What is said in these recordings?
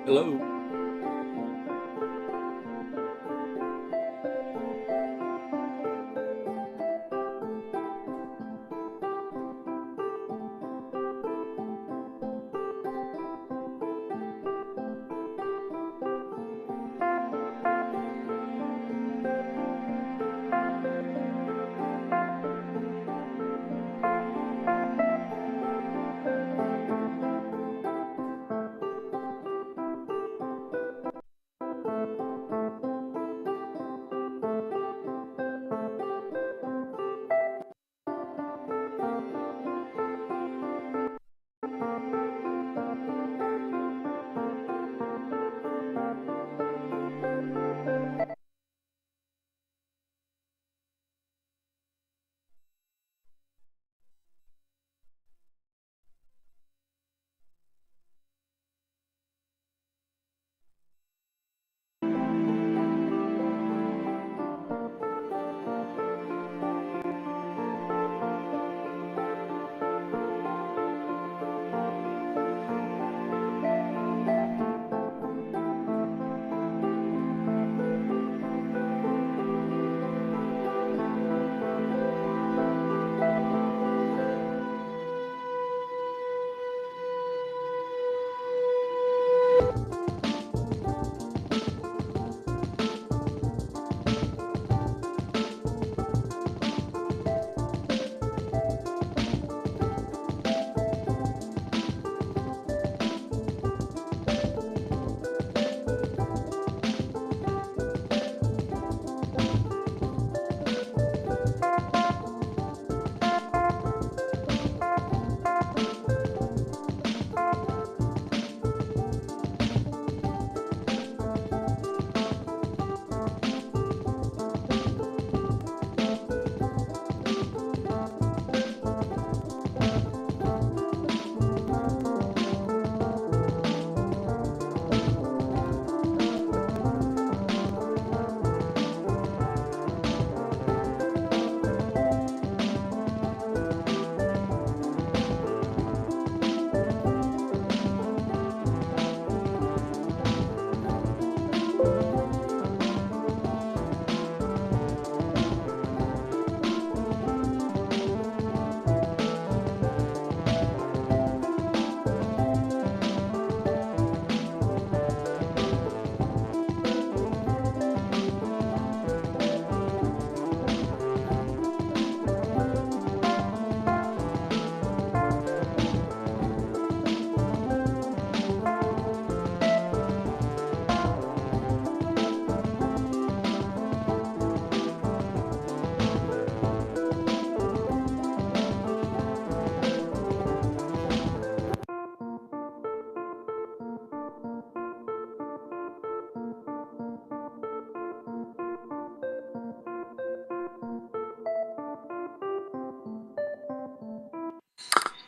Hello.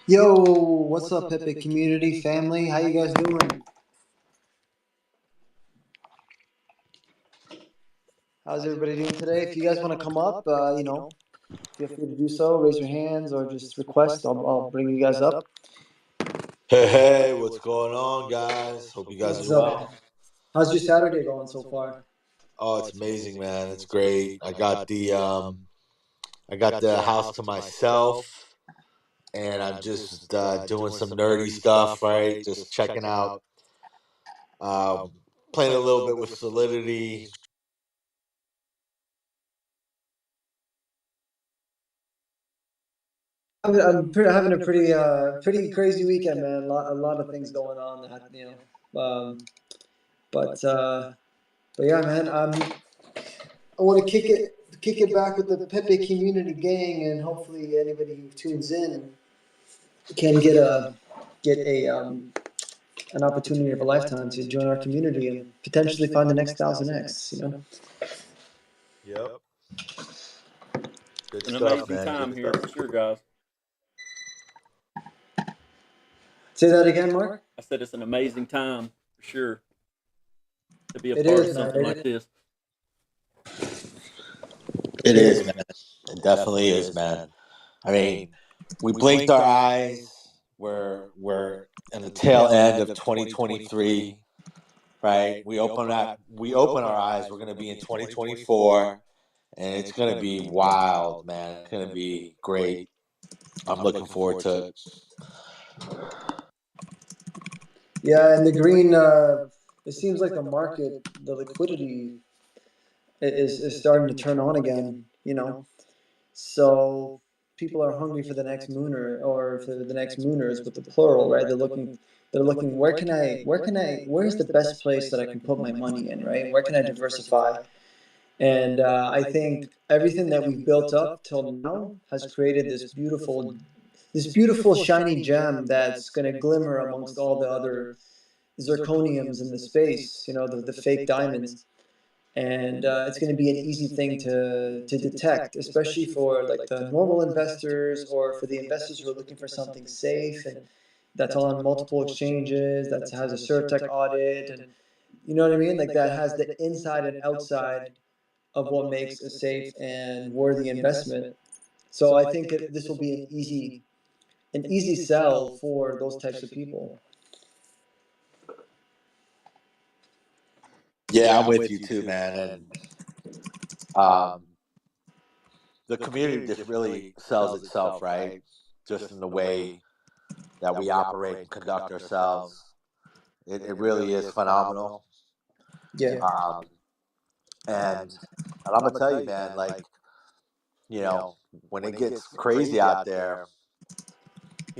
Yo, what's up, Pepe Community family? How you guys doing? How's everybody doing today? If you guys want to come up, feel free to do so. Raise your hands or just request. I'll bring you guys up. Hey, what's going on, guys? Hope you guys What's are up? well. How's your Saturday going so far? Oh, it's amazing, man. It's great. I got the house to myself, and I'm just doing some nerdy stuff, right? Just checking out, uh, playing a little bit with Solidity. Having a pretty crazy weekend, man. A lot of things going on. But yeah, man. I want to kick it back with the Pepe Community gang, and hopefully anybody who tunes in can get an opportunity of a lifetime to join our community and potentially find the next 1000X. Yep. Good It's an stuff, amazing man. time Good here stuff. for sure, guys. Say that again, Mark. I said it's an amazing time for sure to be a It part of is, man. something like this. It is, man. It definitely is, man. I mean, we blinked our eyes. We're in the tail end of 2023. right? We open our eyes. We're gonna be in 2024, and it's gonna be wild, man. It's gonna be great. I'm looking forward to it. Yeah, and the green, it seems like the market, the liquidity is starting to turn on again, you know? So people are hungry for the next mooner or for the next mooners with the plural, right? They're looking, where's the best place that I can put my money in, right? Where can I diversify? And I think everything that we've built up till now has created this beautiful shiny gem that's going to glimmer amongst all the other zirconiums in the space, the fake diamonds. And it's going to be an easy thing to detect, especially for like the normal investors or for the investors who are looking for something safe and that's on multiple exchanges, that has a CertTech audit, and you know what I mean? Like that has the inside and outside of what makes a safe and worthy investment. So I think this will be an easy sell for those types of people. Yeah, I'm with you too, man. And the community just really sells itself, right? Just in the way that we operate and conduct ourselves. It really is phenomenal. Yeah. And I'm gonna tell you, man, like, when it gets crazy out there,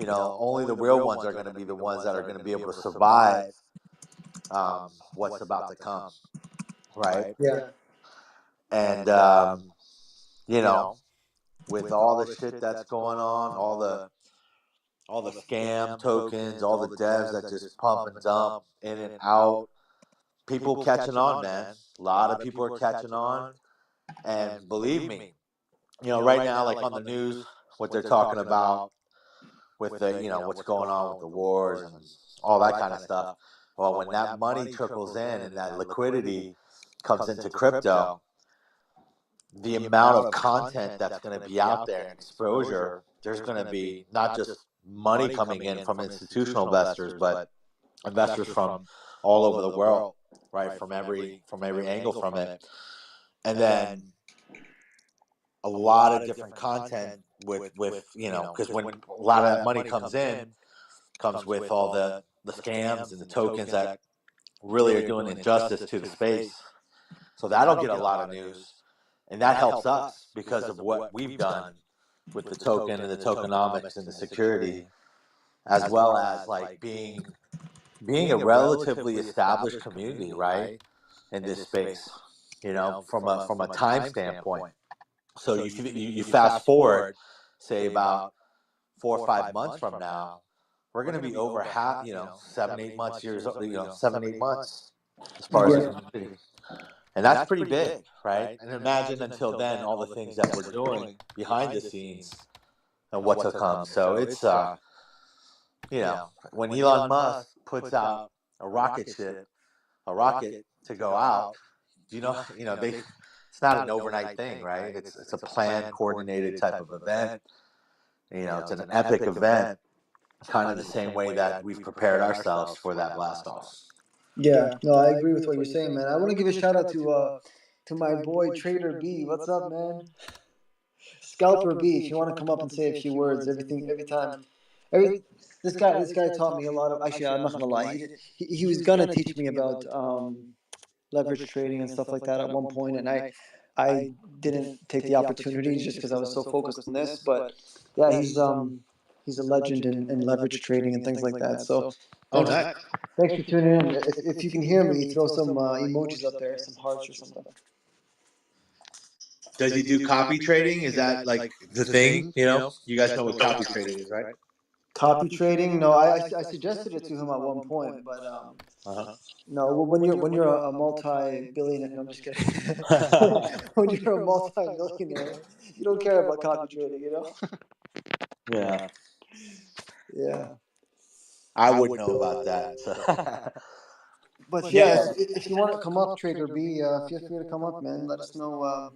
only the real ones are gonna be the ones that are gonna be able to survive what's about to come, right? Yeah. And with all the shit that's going on, all the scam tokens, all the devs that just pump and dump in and out, people catching on, man. A lot of people are catching on, and believe me, right now, like on the news, what they're talking about with the, what's going on with the wars and all that kind of stuff. Well, when that money trickles in and that liquidity comes into crypto, the amount of content that's going to be out there and exposure, there's going to be not just money coming in from institutional investors, but investors from all over the world, right? From every angle from it. And then a lot of different content with because when a lot of that money comes with all the scams and the tokens that really are doing injustice to the space. So that'll get a lot of news. And that helps us because of what we've done with the token and the tokenomics and the security, as well as like being a relatively established community, right, in this space, from a time standpoint. So you fast forward, say about 4 or 5 months from now, we're going to be over half, 7, 8 months, 7, 8 months as far as the community. And that's pretty big, right? And imagine until then all the things that we're doing behind the scenes and what to come. So it's, when Elon Musk puts out a rocket ship, a rocket to go out, it's not an overnight thing, right? It's a planned, coordinated type of event. It's an epic event, kind of the same way that we've prepared ourselves for that blast off. Yeah, no, I agree with what you're saying, man. I want to give a shout out to my boy Trader B. What's up, man? Scalper B. If you want to come up and say a few words, every time, this guy taught me a lot of. Actually, I'm not gonna lie. He was gonna teach me about leverage trading and stuff like that at one point, and I didn't take the opportunity just because I was so focused on this. But yeah, he's a legend in leverage trading and things like that. So thanks for tuning in. If you can hear me, throw some emojis up there, some hearts or something. Does he do copy trading? Is that like the thing? You guys know what copy trading is, right? Copy trading? No, I suggested it to him at one point, but no. When you're a multi-billionaire, no, I'm just kidding. When you're a multi-millionaire, you don't care about copy trading, Yeah. Yeah. I wouldn't know about that. So. But yeah, if you want to come up, Trader B, feel free to come up, man. Let us know.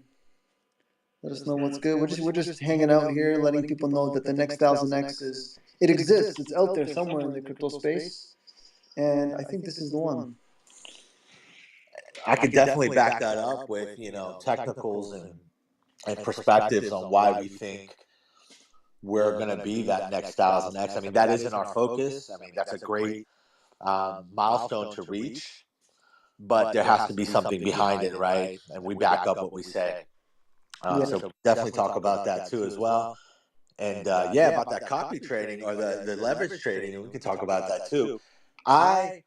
Let us know what's good. We're just hanging out here, letting people know that the next 1000X it exists. It's out there somewhere in the crypto space, and I think this is the one. I could definitely back that up with, technicals and perspectives on why we think we're going to be that next 1000X. I mean, that isn't our focus. I mean, that's a great milestone to reach, but there has to be something behind it, right? And we back up what we say. So definitely talk about that too as well. And about that copy trading or the leverage trading, we can talk about that too. I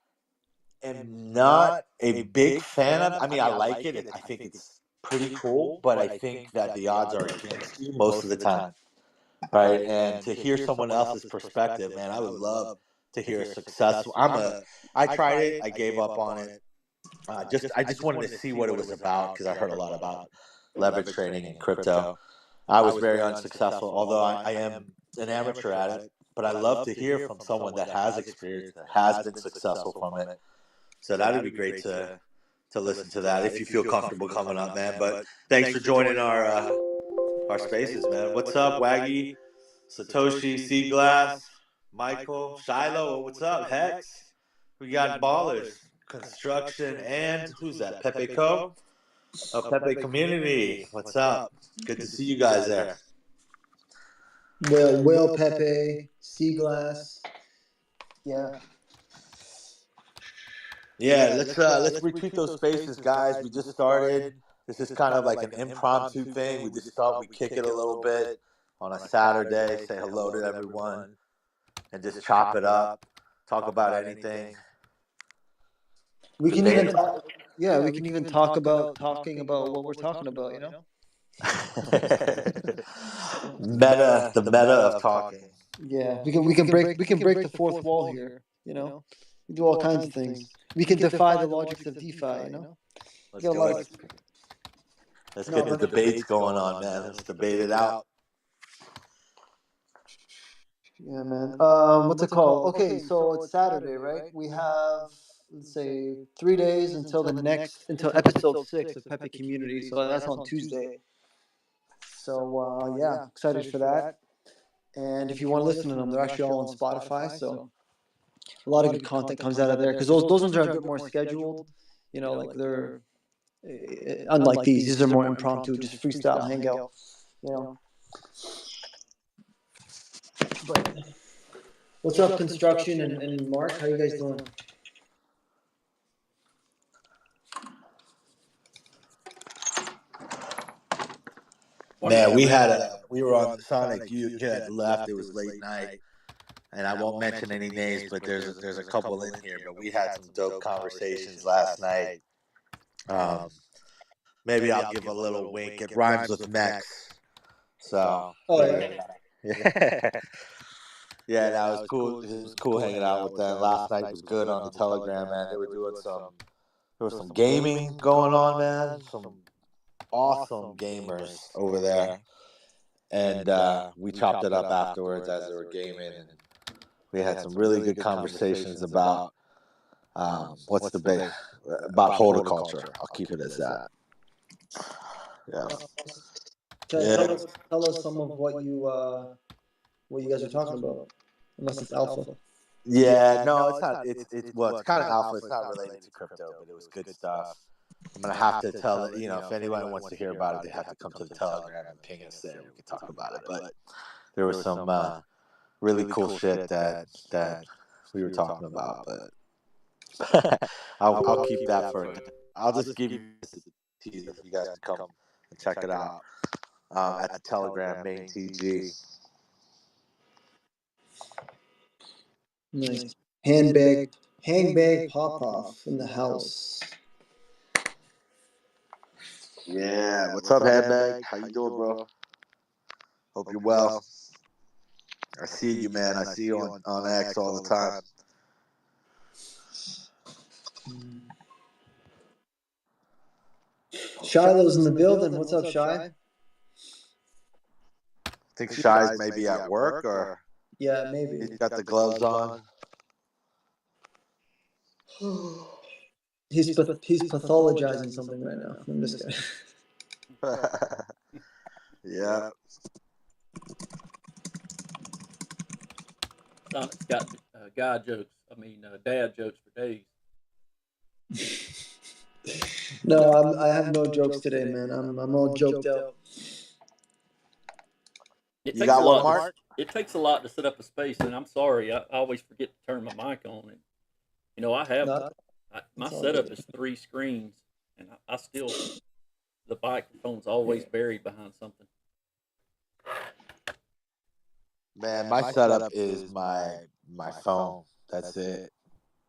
am not a big fan of. I mean, I like it. I think it's pretty cool, but I think that the odds are against you most of the time, right? And to hear someone else's perspective, man, I would love to hear a successful. I tried it. I gave up on it. I just wanted to see what it was about because I heard a lot about leverage trading and crypto. I was very unsuccessful, although I am an amateur at it. But I love to hear from someone that has experience, that has been successful from it. So that would be great to listen to that if you feel comfortable coming up, man. But thanks for joining our spaces, man. What's up, Waggy, Satoshi, Seaglass, Michael, Shiloh? What's up, Hex? We got ballers, construction, and who's that? Pepe Co. Oh, Pepe Community. What's up? Good to see you guys there. Will Pepe, Seaglass. Yeah. Yeah, let's retweet those spaces, guys. We just started. This is kind of like an impromptu thing. We just thought we'd kick it a little bit on a Saturday, say hello to everyone, and just chop it up, talk about anything. We can even we can even talk about talking about what we're talking about, you know? The meta of talking. Yeah, we can break the fourth wall here, you know? We do all kinds of things. We can defy the logics of DeFi, you know? Let's do it. Let's get the debates going on, man. Let's debate it out. Yeah, man. What's it called? Okay, so it's Saturday, right? We have, let's say, 3 days until until episode 6 of Pepe Community. So that's on Tuesday. So excited for that. And if you want to listen to them, they're actually all on Spotify. So a lot of good content comes out of there because those ones are a bit more scheduled. You know, like they're unlike these. These are more impromptu, just freestyle hangout. You know. But what's up, construction and Mark? How you guys doing? Man, we were on Sonic. You had left. It was late night, and I won't mention any names, but there's a couple in here. But we had some dope conversations last night. Maybe I'll give a little wink. It rhymes with Mex. So. Yeah. Yeah, that was cool. It was cool hanging out with them. Last night was good on the Telegram, man. They were doing there was some gaming going on, man. Some awesome gamers over there. And we chopped it up afterwards as they were gaming. And we had some really good conversations about what's the big about horticulture. I'll keep it as that. Yeah. Tell us some of what you guys are talking about. Unless it's alpha. Yeah, no, it's not. It's kind of alpha. It's not related to crypto, but it was good stuff. I'm gonna have to tell it. If anyone wants to hear about it, they have to come to the Telegram and ping us there. We can talk about it. But there was some really cool shit that we were talking about. But I'll keep that for. I'll just give you a teaser for you guys to come and check it out at the Telegram main TG. Nice. Handbag pop off in the house. Yeah, what's up, Handbag? How you doing, bro? Hope you're well. I see you, man. I see you on X all the time. Shiloh's in the building. What's up, Shy? I think Shy's maybe at work or yeah, maybe he's got the gloves on. He's pathologizing something right now. I'm just kidding. Yeah. Sonic's got dad jokes for days. No, I have no jokes today, man. I'm all joked out. It You takes a got one, lot. Mark? It takes a lot to set up a space, and I'm sorry, I always forget to turn my mic on. And I have No, my it's all setup good. is 3 screens, and I still the microphone's always buried behind something. Man, my setup is my phone. That's it.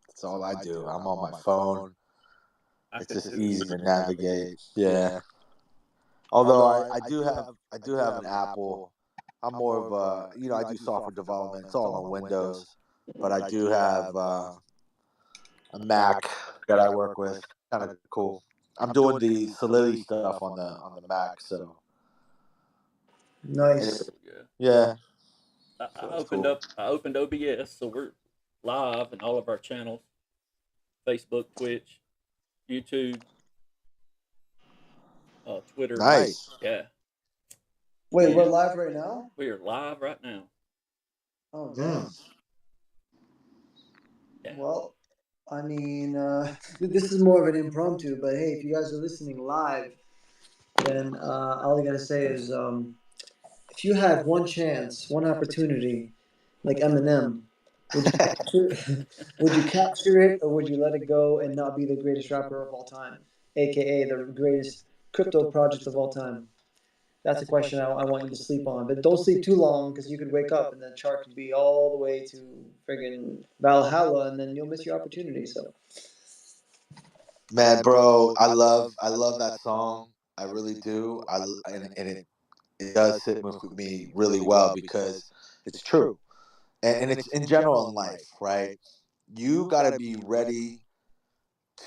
That's all I do. I'm on my phone. It's just easy to navigate. Yeah. Although I do have an Apple. I'm more of a I do software development. It's all on Windows, but I do have a Mac that I work with. Kind of cool. I'm doing the Solidity stuff on the Mac, so Nice. yeah. I So it's opened cool. up. I opened OBS, so we're live in all of our channels: Facebook, Twitch, YouTube, Twitter. Nice. Yeah, Wait, we're live right now? we are live right now. Oh, damn. Yeah. Well, I mean, this is more of an impromptu, but hey, if you guys are listening live, then all I gotta say is, if you had one chance, one opportunity, like Eminem, would you capture, would you capture it, or would you let it go and not be the greatest rapper of all time, aka the greatest crypto project of all time? That's a question I want you to sleep on, but don't sleep too long because you could wake up and the chart could be all the way to friggin' Valhalla, and then you'll miss your opportunity. So, Man, bro, I love that song. I really do. And it does sit with me really well because it's true. And it's in general in life, right? You got to be ready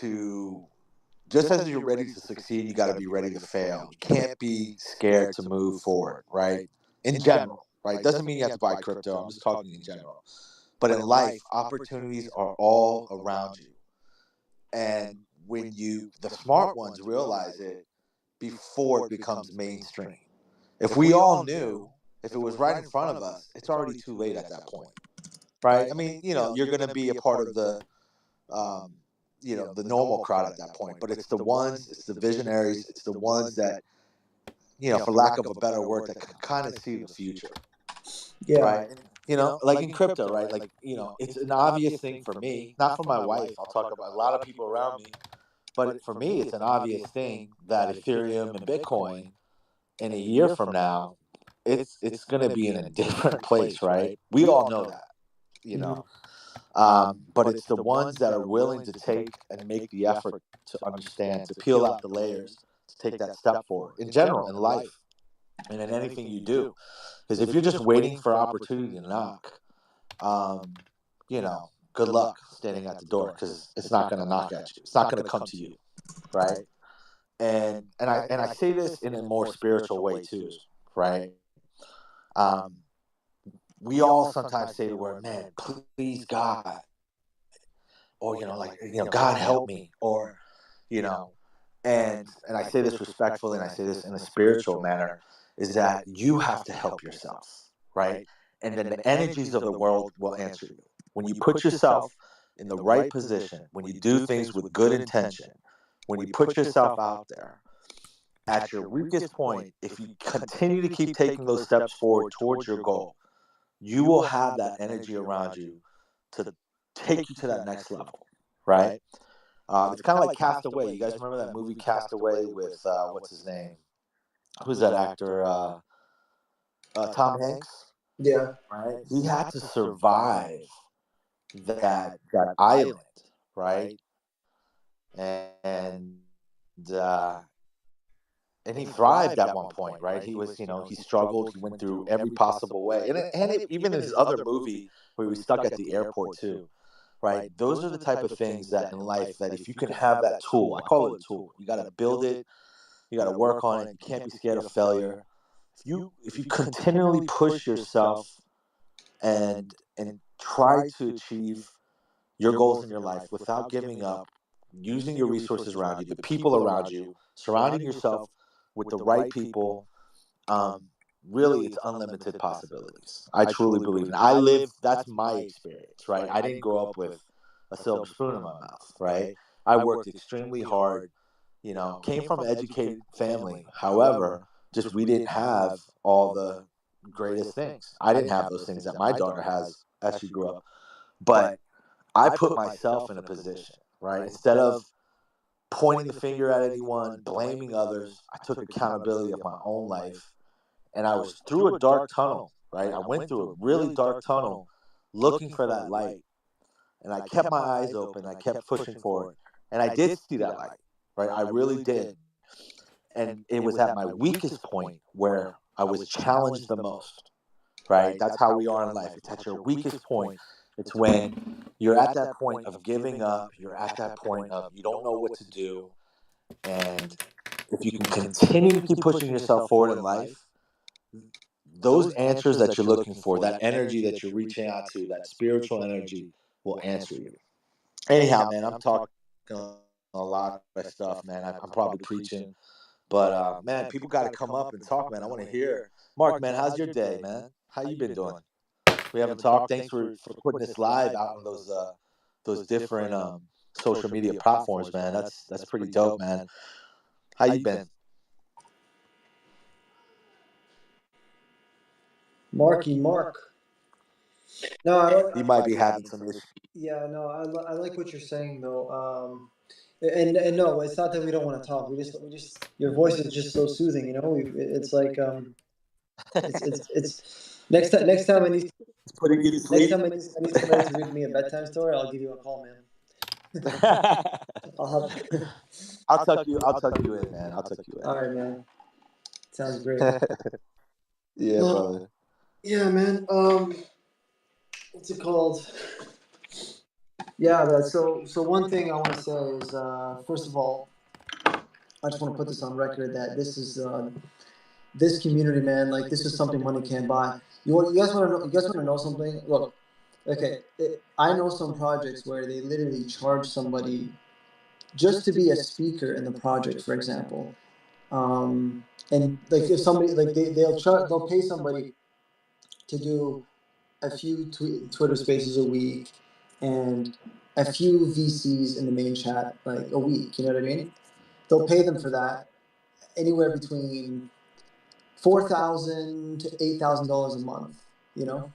to, just as you're ready to succeed, you got to be ready to fail. You can't be scared to move forward, right? In general, right? Doesn't mean you have to buy crypto. I'm just talking in general. But in life, opportunities are all around you. And when the smart ones realize it before it becomes mainstream. If we all knew, if it was right in front of us, it's already too late at that point, right? I mean, you're going to be a part of um, the normal crowd at that point, but it's the visionaries, it's the ones that, for lack of a better word, that can kind of see the future, yeah. right? Like in crypto, right? Like, it's an obvious thing for me, not for my wife. I'll talk about a lot of people around me, but for me, it's an obvious thing that Ethereum and Bitcoin in a year from now, it's going to be in a different place, right? We all know that, you know. But it's the ones that are willing to take and make the effort to understand, to peel out the layers, to take that step forward in general, in life, and in anything you do. Because if you're just waiting for opportunity to knock, um, good luck standing at the door because it's not going to knock at you. It's not going to come to you, right? And I say this in a more spiritual way too, right? Um, we all sometimes say the word, man, please God, or God help me, or you know, and I say this respectfully, and I say this in a spiritual manner, is that you have to help yourself, right? And then the energies of the world will answer you when you put yourself in the right position, when you do things with good intention, when you put yourself out there. At your weakest point, if you continue to keep taking those steps forward towards your goal, you will have that energy around you to take you to that next level, right? It's kind of like Castaway. You guys remember that movie Castaway with what's his name? Who's that actor? Tom Hanks. Yeah. Right? He had to survive that island, right? And uh, and he thrived at one point, right? He was, he struggled. He went through every possible way, even in his other movie where he was stuck at the airport too, right? Those are the type of things that in life that if you can have that tool, I call it a tool. You got to build it. You got to work on it. You can't be scared of failure. If you continually push yourself and try to achieve your goals in your life without giving up, using your resources around you, the people around you, surrounding yourself with the right people, um, really, it's unlimited possibilities. I truly believe in it. That's my experience, right? I didn't grow up with a silver spoon in my mouth, right? I worked extremely hard came from an educated family. However, just we didn't have all the greatest things. I didn't have those things that my daughter has as she grew up. But I put myself in a position, right? Instead of pointing the finger at anyone, blaming others, I took accountability of my own life. And I was through a dark tunnel, right? I went through a really dark tunnel looking for that light. And I kept my eyes open. I kept pushing forward. And I did see that light, right? I really did. And it was at my weakest point where I was challenged the most, right? That's how we are in life. It's at your weakest point. It's when you're at that point of giving up. You're at that point of you don't know what to do. And if you can continue to keep pushing yourself forward in life, those answers that you're looking for, that energy that you're reaching out to, that spiritual energy will answer you. Anyhow, man, I'm talking a lot of stuff, man. I'm probably preaching, but man, people got to come up and talk, man. I want to hear. Mark, man, how's your day, man? How you been doing? We haven't talked. Thanks for putting this live out on those different social media platforms, man. That's pretty dope, man. How you been? Marky Mark. No, I don't. You might be having some issues. Yeah, no, I like what you're saying though. And no, it's not that we don't want to talk. We just your voice is just so soothing. It's like it's next time I need It's putting you to next sleep. time I need somebody to read me a bedtime story. I'll give you a call, man. I'll have. I'll tuck you in, man. I'll tuck you in. All right, man. Sounds great. Yeah, brother. Yeah, man. What's it called? Yeah, so one thing I want to say is, first of all, I just want to put this on record that this is this community, man. Like this is something money can't buy. You guys want to know? You guys want to know something? Look, okay, I know some projects where they literally charge somebody just to be a speaker in the project, for example. And like if somebody like they'll pay somebody to do a few Twitter Spaces a week and a few VCs in the main chat like a week. You know what I mean? They'll pay them for that anywhere between $4,000 to $8,000 a month. You know,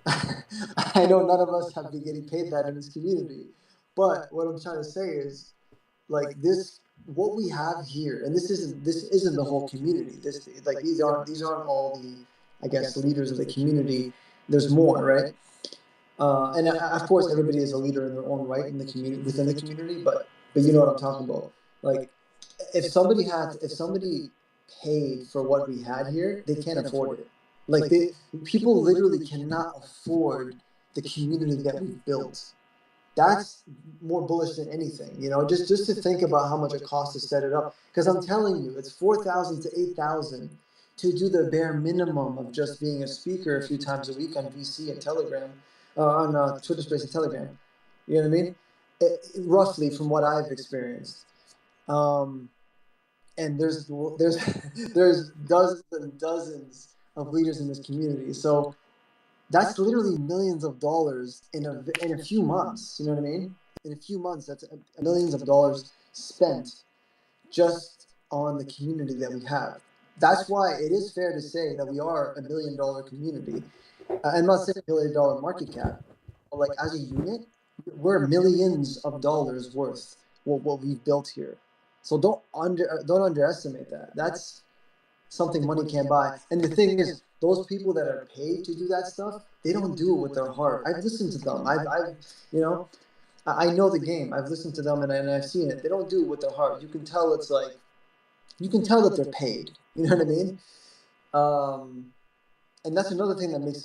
I know none of us have been getting paid that in this community, but what I'm trying to say is like this. What we have here, and this isn't the whole community. This like these aren't all the I guess leaders of the community. There's more, right? And of course, everybody is a leader in their own right in the community within the community. But you know what I'm talking about. Like, if somebody paid for what we had here, they can't afford it. Like people literally cannot afford the community that we built. That's more bullish than anything. Just to think about how much it costs to set it up. Because I'm telling you, it's 4,000 to 8,000 to do the bare minimum of just being a speaker a few times a week on VC and Telegram, on Twitter Space and Telegram. You know what I mean? Roughly from what I've experienced. Um, and there's there's dozens and dozens of leaders in this community. So that's literally millions of dollars in a few months. You know what I mean? In a few months, that's millions of dollars spent just on the community that we have. That's why it is fair to say that we are $1 million community. I'm not saying $1 billion market cap, but like as a unit, we're millions of dollars worth what we've built here. So don't underestimate that. That's something money can't buy. And the thing is, those people that are paid to do that stuff, they don't do it with their heart. I've listened to them. You know, I know the game. I've listened to them and I've seen it. They don't do it with their heart. You can tell it's like, you can tell that they're paid. You know what I mean? And that's another thing that makes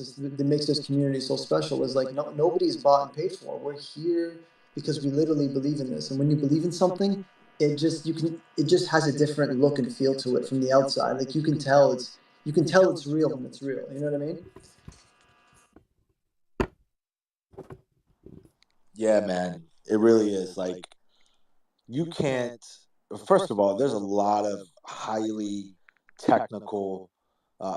this community so special is like nobody's bought and paid for. We're here because we literally believe in this. And when you believe in something, it just has a different look and feel to it from the outside. Like you can tell it's real when it's real. You know what I mean? Yeah, man. It really is. Like you can't. First of all, there's a lot of highly technical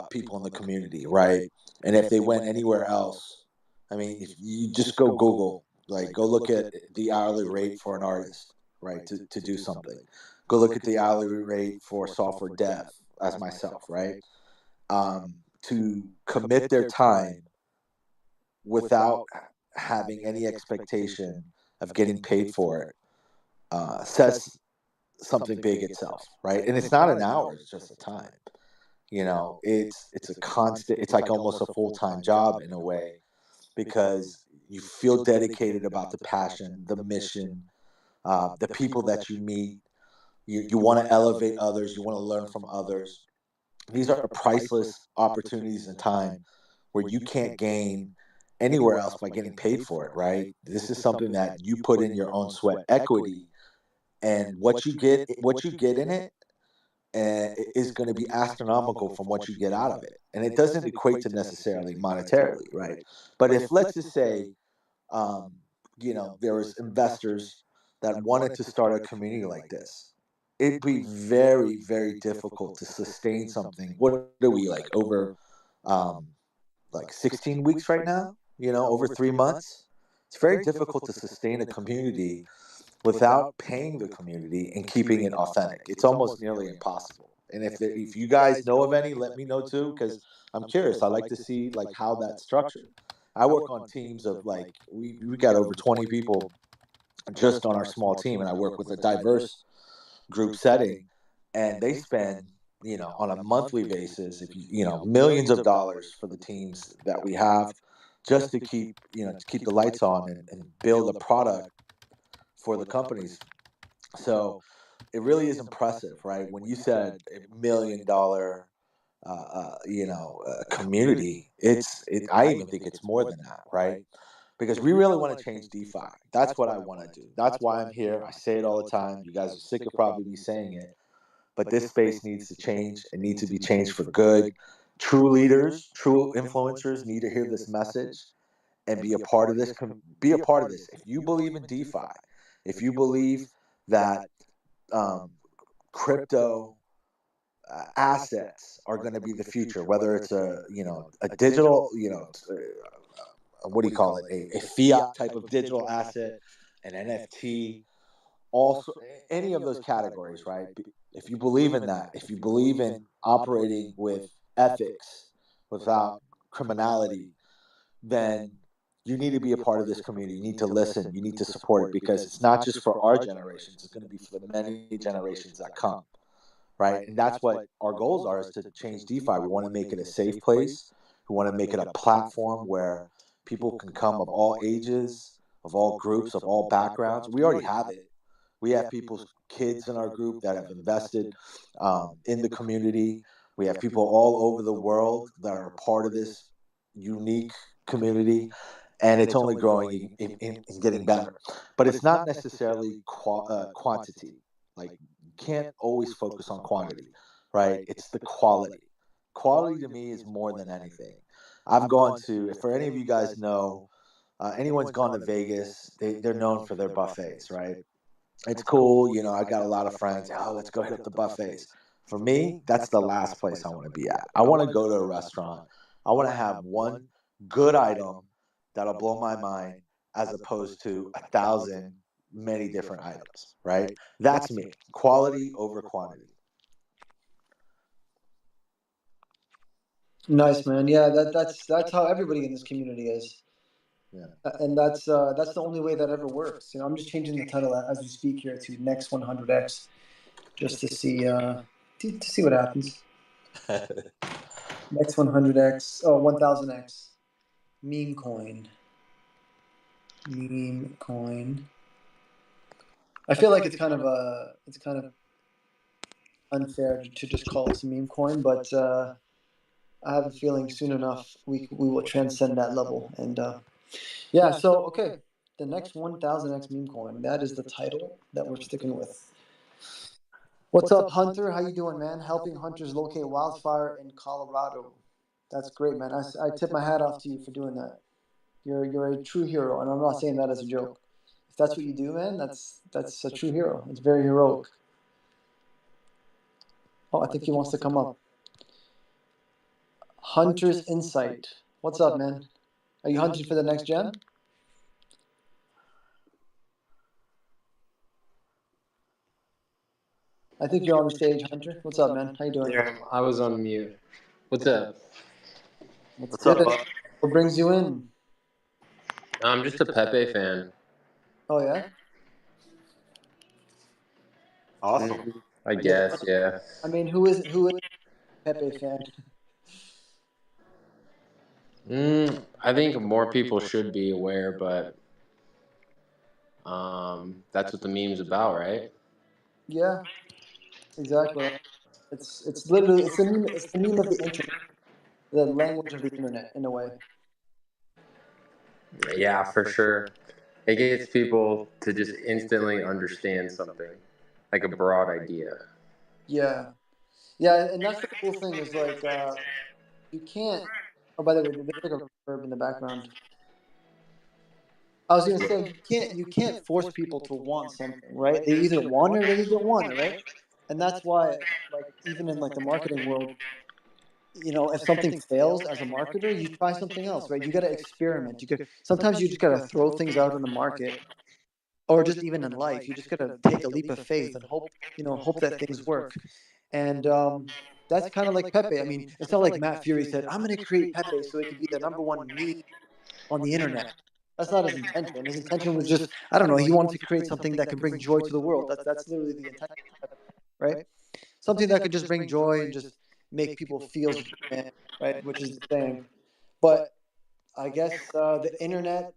people in the community, right? And if they went anywhere else, I mean, if you just go Google, like go look at the hourly rate for an artist, right, to do something. go look at the hourly rate for software dev as myself, right? To commit their time without having any expectation of getting paid for it says something big itself, right? And it's not an hour; it's just a time. It's a constant. It's like almost a full-time job in a way, because you feel dedicated about the passion, the mission, the people that you meet. You want to elevate others. You want to learn from others. These are priceless opportunities in time where you can't gain anywhere else by getting paid for it, right? This is something that you put in your own sweat equity, and what you get in it is going to be astronomical from what you get out of it. And it doesn't equate to necessarily monetarily, right? But if, let's just say, um, there was investors that wanted to start a community like this, it'd be very, very difficult to sustain something. What are we, like, over um, like 16 weeks right now? Over 3 months. It's very difficult to sustain a community without paying the community and keeping it authentic. It's almost nearly impossible. And if you guys know of any, let me know too, because I'm curious. I like to see like how that's structured. I work on teams of, like, we got over 20 people just on our small team, and I work with a diverse group setting, and they spend, on a monthly basis, if millions of dollars for the teams that we have, just to keep the lights on and build a product for the companies. So it really is impressive, right? When you said $1 million, community, I even think it's more than that, right? Because we really want to change DeFi. That's what I want to do. That's why I'm here. I say it all the time. You guys are sick of probably me saying it, but this space needs to change. It needs to be changed for good. True leaders, true influencers need to hear this message and be a part of this. Be a part of this. If you believe in DeFi, if you believe that um, crypto assets are going to be the future, whether it's a digital, what do you call it, a fiat type of digital asset, an NFT, also any of those categories, right? If you believe in that, if you believe in operating with ethics, without criminality, then you need to be a part of this community. You need to listen. You need to support it, because it's not just for our generations. It's going to be for the many generations that come, right? And that's what our goals are, is to change DeFi. We want to make it a safe place. We want to make it a platform where people can come of all ages, of all groups, of all backgrounds. We already have it. We have people's kids in our group that have invested in the community. We have people all over the world that are a part of this unique community, and it's only growing and getting better. But it's not necessarily quantity. Like, you can't always focus on quantity, right? It's the quality. Quality to me is more than anything. I've gone to, for any of you guys know, anyone's gone to Vegas, they're known for their buffets, right? It's cool. I got a lot of friends. Oh, let's go hit up the buffets. For me, that's the last place I want to be at. I want to go to a restaurant. I want to have one good item that'll blow my mind, as opposed to 1,000 many different items, right? That's me. Quality over quantity. Nice, man. Yeah, that's how everybody in this community is. Yeah. And that's the only way that ever works. I'm just changing the title as we speak here to Next 100X, just to see what happens. Next 100X, 1000X, meme coin. I feel like it's kind of unfair to just call this a meme coin, but I have a feeling soon enough we will transcend that level. And yeah, so okay, the next 1000X meme coin, that is the title that we're sticking with. What's up, Hunter? How you doing, man? Helping hunters locate wildfire in Colorado. That's great, man. I tip my hat off to you for doing that. You're a true hero, and I'm not saying that as a joke. If that's what you do, man, that's a true hero. It's very heroic. Oh, I think he wants to come up. Hunter's Insight. What's up, man? Are you hunting for the next gem? I think you're on the stage, Hunter. What's up, man? How you doing? Yeah, I was on mute. What's up? What's What's up, good? bud? What brings you in? I'm just a Pepe fan. Oh yeah. Awesome. I guess, yeah. I mean, who is a Pepe fan? I think more people should be aware, but that's what the meme's about, right? Yeah, exactly. It's literally it's the meme of the internet, the language of the internet in a way. Yeah, for sure. It gets people to just instantly understand something, like a broad idea. Yeah, yeah, and that's the cool thing is like you can't. Oh, by the way, there's like a reverb in the background. I was gonna say you can't force people to want something, right? They either want it or they don't want it, right? And that's why, like, even in like the marketing world, if something fails as a marketer, you try something else, right? You got to experiment. You could sometimes you just got to throw things out in the market, or just even in life, you just got to take a leap of faith and hope that things work. And that's kind of like Pepe. I mean, it's not like Matt Furie said, "I'm going to create Pepe so it can be the number one meme on the internet." That's not his intention. His intention was just, I don't know, he wanted to create something that can bring joy to the world. That's literally the intention, right? Something that could just bring joy and just make people feel human, right? Which is the saying. But I guess the internet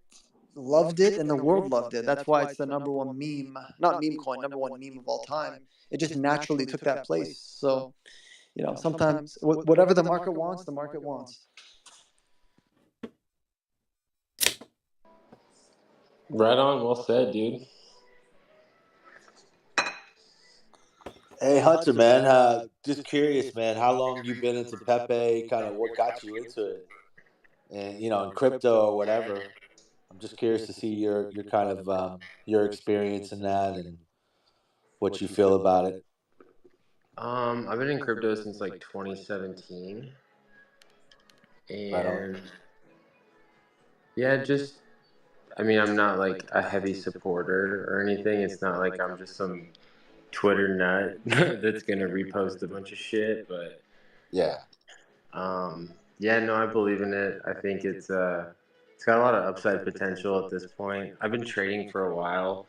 loved it and the world loved it. That's why it's the number one meme, not meme coin, number one meme of all time. It just naturally took that place. So, sometimes whatever the market wants. Right on, well said, dude. Hey, Hunter, man. Just curious, man. How long you been into Pepe? Kind of what got you into it, and in crypto or whatever. I'm just curious to see your kind of your experience in that and what you feel about it. I've been in crypto since like 2017, Right on. and yeah, I mean, I'm not like a heavy supporter or anything. It's not like I'm just some Twitter nut that's gonna repost a bunch of shit, but Yeah. yeah, no, I believe in it. I think it's got a lot of upside potential at this point. I've been trading for a while.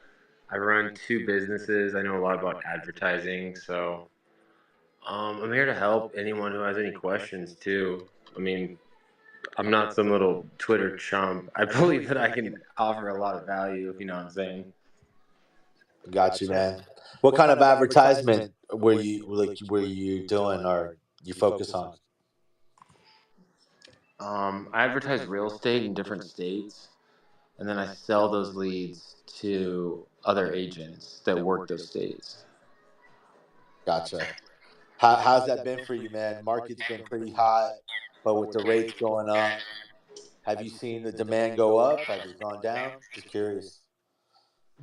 I run two businesses. I know a lot about advertising, so I'm here to help anyone who has any questions too. I mean, I'm not some little Twitter chump. I believe that I can offer a lot of value, if you know what I'm saying. Got you, man. What kind of advertisement were you doing or you focus on? I advertise real estate in different states, and then I sell those leads to other agents that work those states. Gotcha. How's that been for you, man? Market's been pretty hot, but with the rates going up, have you seen the demand go up? Has it gone down? Just curious.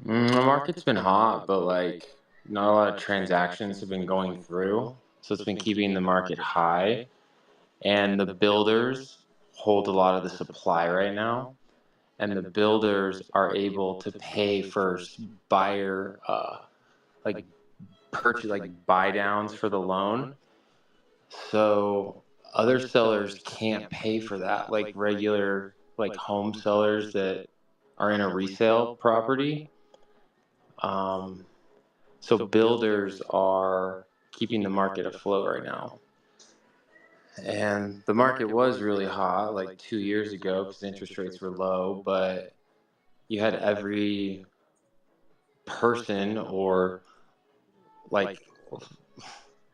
The market's been hot, but like not a lot of transactions have been going through, so it's been keeping the market high. And the builders hold a lot of the supply right now, and the builders are able to pay for buyer like purchase like buy downs for the loan. So other sellers can't pay for that, like regular like home sellers that are in a resale property. Um, so builders are keeping the market afloat right now. And the market was really hot like 2 years ago because interest rates were low, but you had every person or like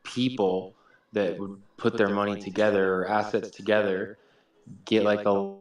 people that would put their money together or assets together get like a